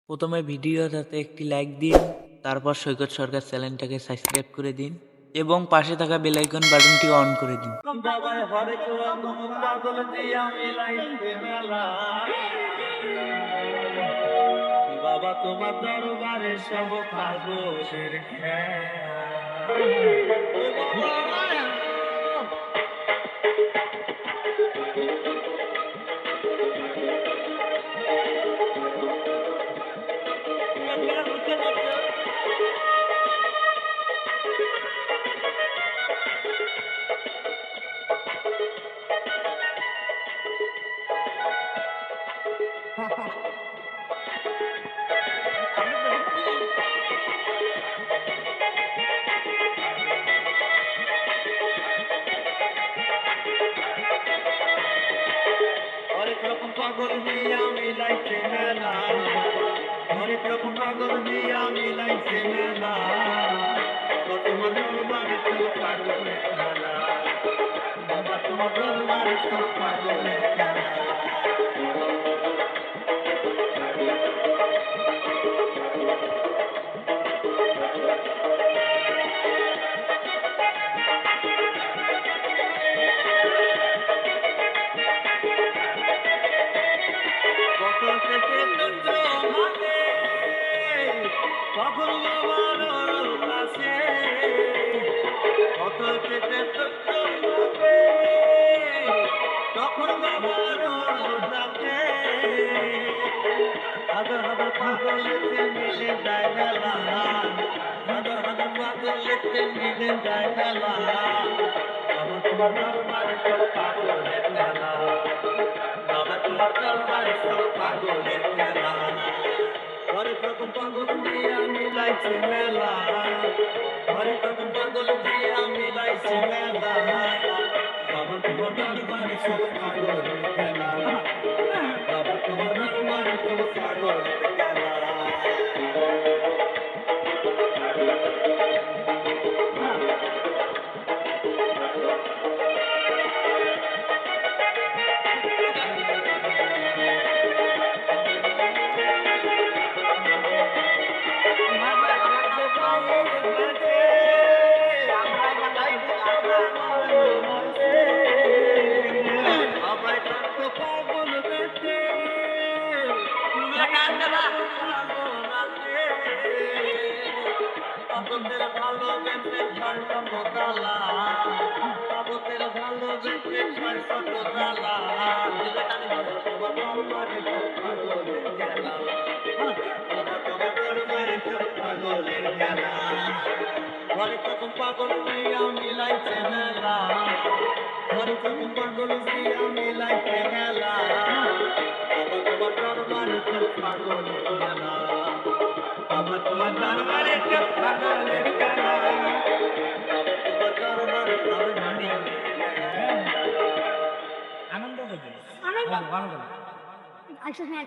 প্রথমে ভিডিওটাতে একটি লাইক দিন, তারপর সৈকত সরকার চ্যানেলটাকে সাবস্ক্রাইব করে দিন এবং পাশে থাকা বেল আইকন বাটনটি অন করে দিন। বাবা তোমার দরবারে সব পাগলের অনেক রকম পাগল নিয়ে আমি লাইফে মেলা, অনেক রকম পাগল নিয়ে আমি লাইফে মেলা, বাবা তোমার দরবারে সব পাগলের খেলা, বাবা তোমার দরবারে সব পাগলের খেলা। কত থেকে চন্দ্র হাতে, কখন বাবার কাছে, কত থেকে চন্দ্র হাতে, তখন বাবার কাছে, হাজার হাজার পাগল এসে মিলে যায় মেলা, হাজার হাজার পাগল এসে মিলে যায় মেলা, বাবা তোমার দরবারে সব পাগলের মেলা, বাবা তোমার দরবারে সব পাগলের মেলা। অনেক রকম পাগল দিয়ে আমি লাইছি মেলা, অনেক রকম পাগল দিয়ে আমি লাইছি মেলা, বাবা তোমার দরবারে সব পাগলের মেলা, বাবা তোমার দরবারে সব পাগলের মেলা। ভালোবেসে ছয় শত জ্বালা, বাবুদের ভালোবেসে ছয় শত জ্বালা, তোমার দরবারে সব পাগলের খেলা, তোমার দরবারে সব পাগলের খেলা। অনেক রকম পাগল দিয়ে আমি লাইছে মেলা, অনেক রকম পাগল দিয়ে আমি লাইছে মেলা, বাবা তোমার দরবারে সব পাগলের খেলা, বাবা তোমার দরবারে সব পাগলের খেলা, বাবা তোমার দরবারে সব পাগলের খেলা। আনন্দ হবে আনন্দ ভালো ভালো আচ্ছা হ্যাঁ